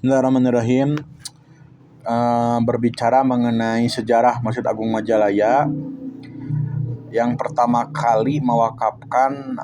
Bismillahirrahmanirrahim. Berbicara mengenai sejarah Masjid Agung Majalaya, yang pertama kali mewakafkan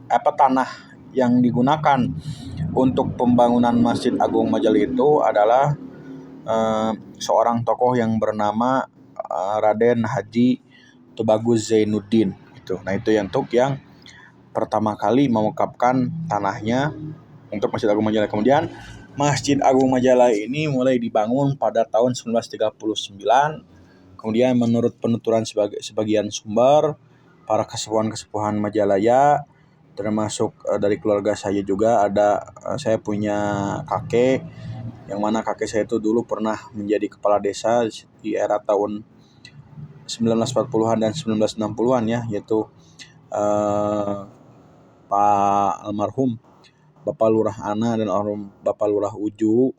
tanah yang digunakan untuk pembangunan Masjid Agung Majalaya itu adalah seorang tokoh yang bernama Raden Haji Tubagus Zainuddin. Nah itu yang pertama kali mewakafkan tanahnya untuk Masjid Agung Majalaya. Kemudian Masjid Agung Majalaya ini mulai dibangun pada tahun 1939. Kemudian menurut penuturan sebagian sumber, para kesepuhan Majalaya, termasuk dari keluarga saya juga saya punya kakek, yang mana kakek saya itu dulu pernah menjadi kepala desa di era tahun 1940-an dan 1960-an ya, yaitu Pak almarhum Bapak Lurah Ana dan almarhum Bapak Lurah Uju.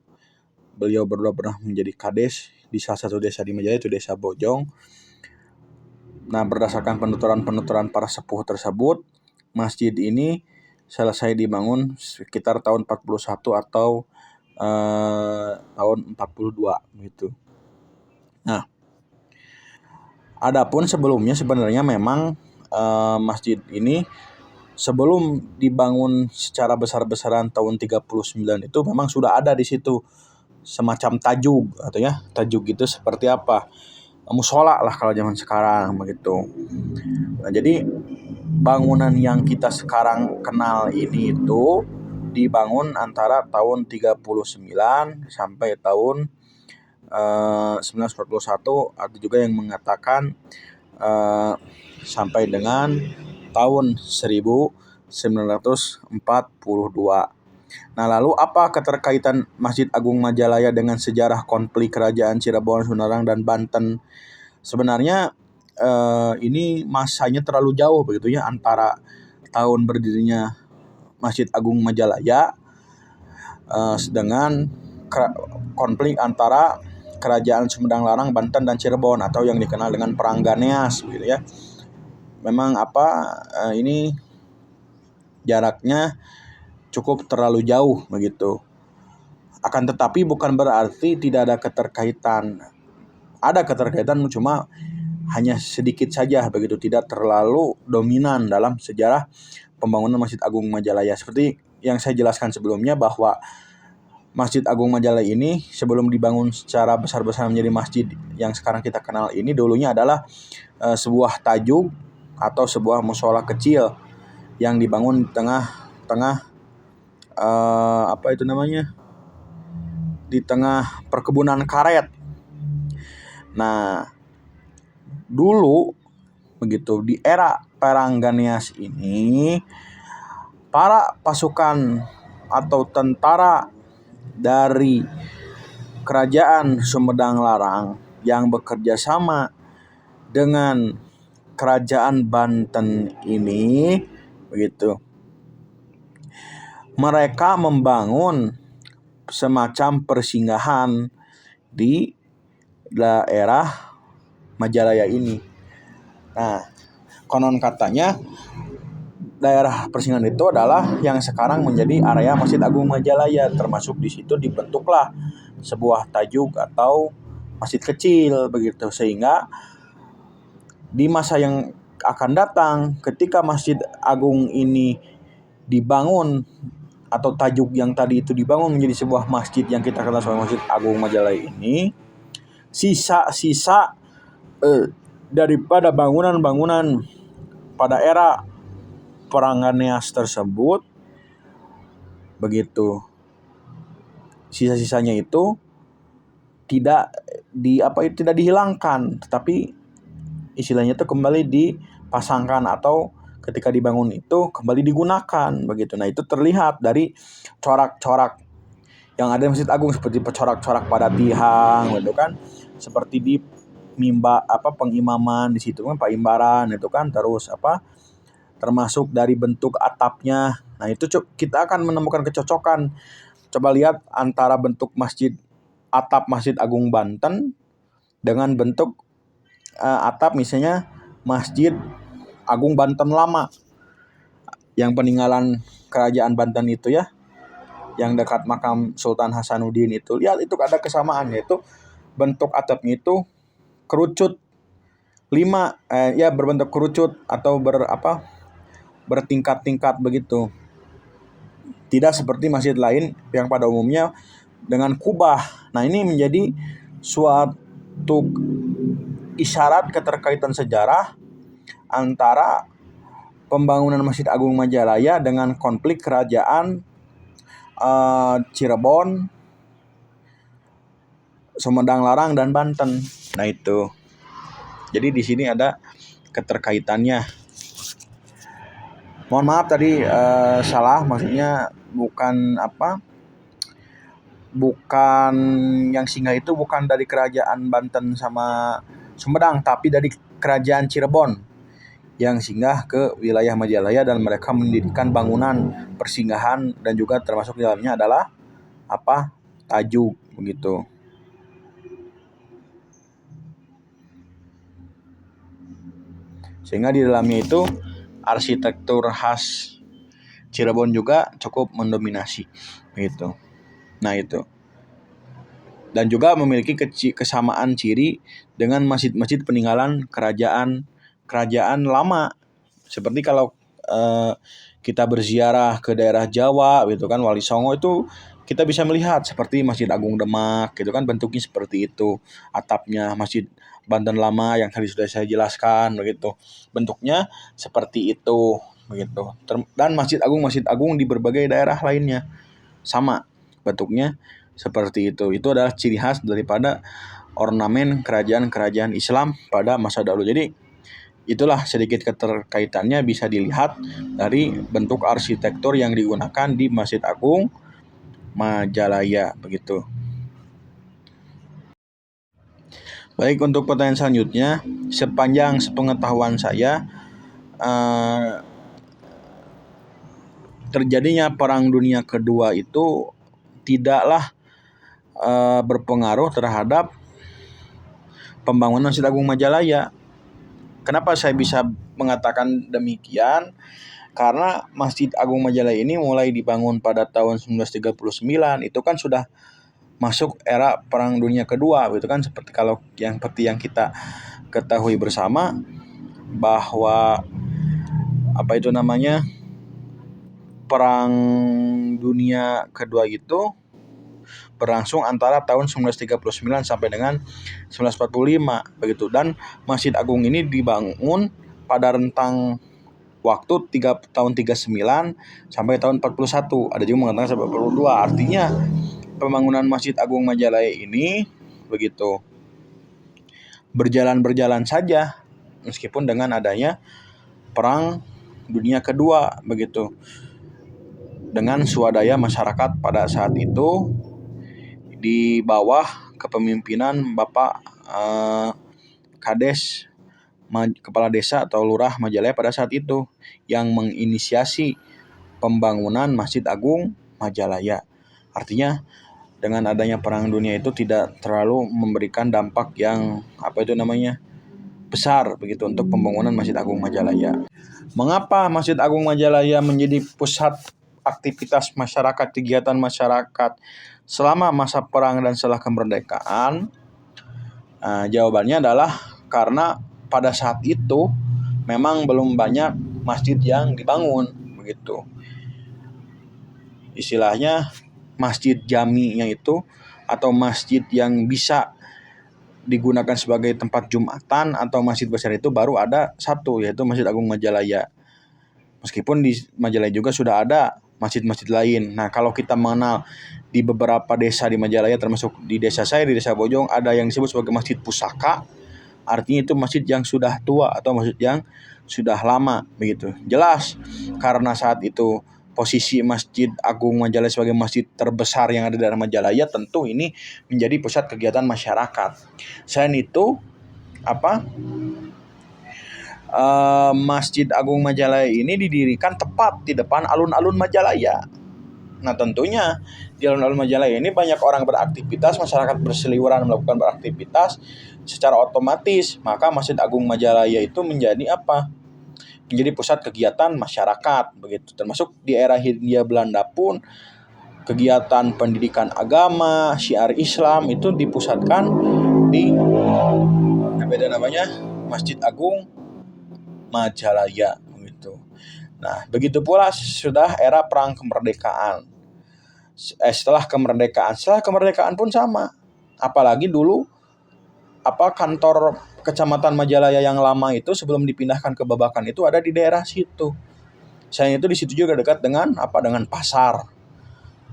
Beliau berdua pernah menjadi kades di salah satu desa di Majalaya, itu Desa Bojong. Nah, berdasarkan penuturan para sepuh tersebut, masjid ini selesai dibangun sekitar tahun 41 atau tahun 42 gitu. Nah, adapun sebelumnya sebenarnya memang masjid ini sebelum dibangun secara besar-besaran tahun 39 itu memang sudah ada di situ semacam tajuk atau ya, tajuk itu seperti apa? Musola lah kalau zaman sekarang begitu. Nah, jadi bangunan yang kita sekarang kenal ini itu dibangun antara tahun 39 sampai tahun 1941, ada juga yang mengatakan sampai dengan tahun 1942. Nah, lalu apa keterkaitan Masjid Agung Majalaya dengan sejarah konflik kerajaan Cirebon, Sunarang, dan Banten? Sebenarnya ini masanya terlalu jauh begitu ya, antara tahun berdirinya Masjid Agung Majalaya dengan konflik antara kerajaan Sumedang Larang, Banten, dan Cirebon atau yang dikenal dengan Perang Ganeas gitu ya. Memang ini jaraknya cukup terlalu jauh begitu. Akan tetapi bukan berarti tidak ada keterkaitan. Ada keterkaitan, cuma hanya sedikit saja begitu, tidak terlalu dominan dalam sejarah pembangunan Masjid Agung Majalaya. Seperti yang saya jelaskan sebelumnya, bahwa Masjid Agung Majalaya ini sebelum dibangun secara besar-besaran menjadi masjid yang sekarang kita kenal ini, dulunya adalah sebuah tajuk atau sebuah mushola kecil yang dibangun di tengah di tengah perkebunan karet. Nah, dulu begitu di era Perang Ganeas ini, para pasukan atau tentara dari kerajaan Sumedang Larang yang bekerja sama dengan kerajaan Banten ini begitu, mereka membangun semacam persinggahan di daerah Majalaya ini. Nah, konon katanya daerah persinggahan itu adalah yang sekarang menjadi area Masjid Agung Majalaya. Termasuk di situ dibentuklah sebuah tajuk atau masjid kecil begitu, sehingga di masa yang akan datang ketika Masjid Agung ini dibangun atau tajuk yang tadi itu dibangun menjadi sebuah masjid yang kita kenal sebagai Masjid Agung Majalaya ini, sisa-sisa daripada bangunan-bangunan pada era Perang Ganeas tersebut begitu, sisa-sisanya itu tidak dihilangkan, tetapi istilahnya itu kembali dipasangkan atau ketika dibangun itu kembali digunakan begitu. Nah, itu terlihat dari corak-corak yang ada di Masjid Agung, seperti corak-corak pada tiang gitu kan, seperti di pengimaman di situ kan, Pak Imbaran itu kan, terus termasuk dari bentuk atapnya. Nah, itu kita akan menemukan kecocokan. Coba lihat antara bentuk atap Masjid Agung Banten dengan bentuk atap misalnya Masjid Agung Banten Lama yang peninggalan kerajaan Banten itu ya, yang dekat makam Sultan Hasanuddin itu, lihat itu ada kesamaan, yaitu bentuk atapnya itu kerucut berbentuk kerucut atau bertingkat-tingkat begitu. Tidak seperti masjid lain yang pada umumnya dengan kubah. Nah, ini menjadi suatu isyarat keterkaitan sejarah antara pembangunan Masjid Agung Majalaya dengan konflik kerajaan Cirebon, Sumedang Larang, dan Banten. Nah, itu. Jadi di sini ada keterkaitannya. Mohon maaf tadi salah, maksudnya bukan yang singgah itu bukan dari kerajaan Banten sama Sumedang, tapi dari kerajaan Cirebon yang singgah ke wilayah Majalaya, dan mereka mendirikan bangunan persinggahan dan juga termasuk di dalamnya adalah tajuk begitu. Sehingga di dalamnya itu arsitektur khas Cirebon juga cukup mendominasi gitu. Nah, itu. Dan juga memiliki kesamaan ciri dengan masjid-masjid peninggalan kerajaan lama. Seperti kalau kita berziarah ke daerah Jawa gitu kan, Wali Songo itu kita bisa melihat seperti Masjid Agung Demak gitu kan, bentuknya seperti itu. Atapnya Masjid Banten Lama yang tadi sudah saya jelaskan begitu. Bentuknya seperti itu begitu. Dan Masjid Agung di berbagai daerah lainnya sama bentuknya seperti itu. Itu adalah ciri khas daripada ornamen kerajaan-kerajaan Islam pada masa dahulu. Jadi itulah sedikit keterkaitannya bisa dilihat dari bentuk arsitektur yang digunakan di Masjid Agung Majalaya begitu. Baik, untuk pertanyaan selanjutnya, sepanjang sepengetahuan saya terjadinya Perang Dunia Kedua itu tidaklah berpengaruh terhadap pembangunan Masjid Agung Majalaya. Kenapa saya bisa mengatakan demikian? Karena Masjid Agung Majalaya ini mulai dibangun pada tahun 1939, itu kan sudah masuk era Perang Dunia Kedua gitu kan, seperti yang kita ketahui bersama bahwa Perang Dunia Kedua itu berlangsung antara tahun 1939 sampai dengan 1945 begitu, dan Masjid Agung ini dibangun pada rentang waktu tahun 39 sampai tahun 41. Ada juga mengatakan sampai 42. Artinya pembangunan Masjid Agung Majalaya ini begitu berjalan saja meskipun dengan adanya Perang Dunia Kedua begitu. Dengan swadaya masyarakat pada saat itu di bawah kepemimpinan Bapak Kades, Kepala Desa atau Lurah Majalaya pada saat itu, yang menginisiasi pembangunan Masjid Agung Majalaya. Artinya dengan adanya Perang Dunia itu tidak terlalu memberikan dampak yang besar begitu untuk pembangunan Masjid Agung Majalaya. Mengapa Masjid Agung Majalaya menjadi pusat aktivitas masyarakat, kegiatan masyarakat selama masa perang dan setelah kemerdekaan? Jawabannya adalah karena pada saat itu memang belum banyak masjid yang dibangun begitu. Istilahnya masjid jami'nya itu atau masjid yang bisa digunakan sebagai tempat Jumatan atau masjid besar itu baru ada satu, yaitu Masjid Agung Majalaya. Meskipun di Majalaya juga sudah ada masjid-masjid lain. Nah, kalau kita mengenal di beberapa desa di Majalaya, termasuk di desa saya, di Desa Bojong, ada yang disebut sebagai Masjid Pusaka. Artinya itu masjid yang sudah tua atau masjid yang sudah lama begitu. Jelas karena saat itu posisi Masjid Agung Majalaya sebagai masjid terbesar yang ada di daerah Majalaya, tentu ini menjadi pusat kegiatan masyarakat. Selain itu Masjid Agung Majalaya ini didirikan tepat di depan alun-alun Majalaya. Nah, tentunya di alun-alun Majalaya ini banyak orang beraktivitas, masyarakat berseliweran melakukan beraktivitas, secara otomatis maka Masjid Agung Majalaya itu menjadi menjadi pusat kegiatan masyarakat begitu. Termasuk di era Hindia Belanda pun kegiatan pendidikan agama, syiar Islam itu dipusatkan di Masjid Agung Majalaya gitu. Nah, begitu pula sudah era perang kemerdekaan. Setelah kemerdekaan pun sama. Apalagi dulu kantor Kecamatan Majalaya yang lama itu sebelum dipindahkan ke Babakan itu ada di daerah situ. Selain itu di situ juga dekat dengan pasar.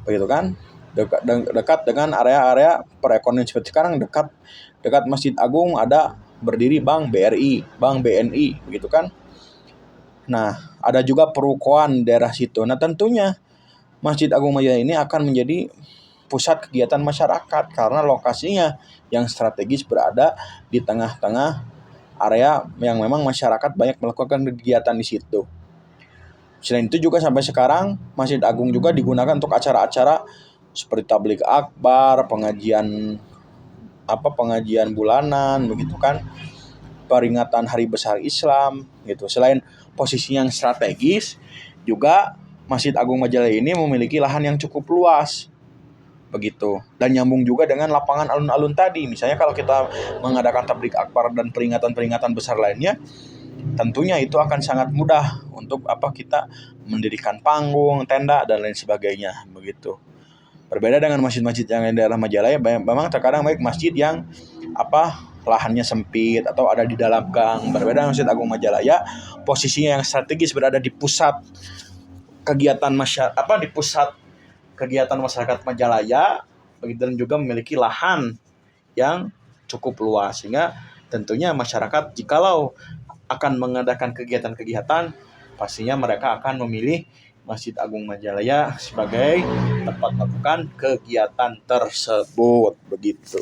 Begitu kan? Dekat dengan area-area perekonomian seperti sekarang dekat Masjid Agung ada berdiri Bank BRI, Bank BNI, begitu kan? Nah, ada juga perukoan daerah situ. Nah, tentunya Masjid Agung Majalaya ini akan menjadi pusat kegiatan masyarakat karena lokasinya yang strategis berada di tengah-tengah area yang memang masyarakat banyak melakukan kegiatan di situ. Selain itu juga sampai sekarang Masjid Agung juga digunakan untuk acara-acara seperti tabligh akbar, pengajian bulanan, begitu kan, peringatan Hari Besar Islam gitu. Selain posisinya yang strategis, juga Masjid Agung Majalaya ini memiliki lahan yang cukup luas. Begitu. Dan nyambung juga dengan lapangan alun-alun tadi. Misalnya kalau kita mengadakan tabligh akbar dan peringatan-peringatan besar lainnya, tentunya itu akan sangat mudah untuk kita mendirikan panggung, tenda dan lain sebagainya, begitu. Berbeda dengan masjid-masjid yang di daerah Majalaya, memang terkadang baik masjid yang lahannya sempit atau ada di dalam gang. Berbeda dengan Masjid Agung Majalaya, posisinya yang strategis berada di pusat kegiatan masyarakat Majalaya, begitu, dan juga memiliki lahan yang cukup luas, sehingga tentunya masyarakat jikalau akan mengadakan kegiatan-kegiatan, pastinya mereka akan memilih Masjid Agung Majalaya sebagai tempat melakukan kegiatan tersebut, begitu.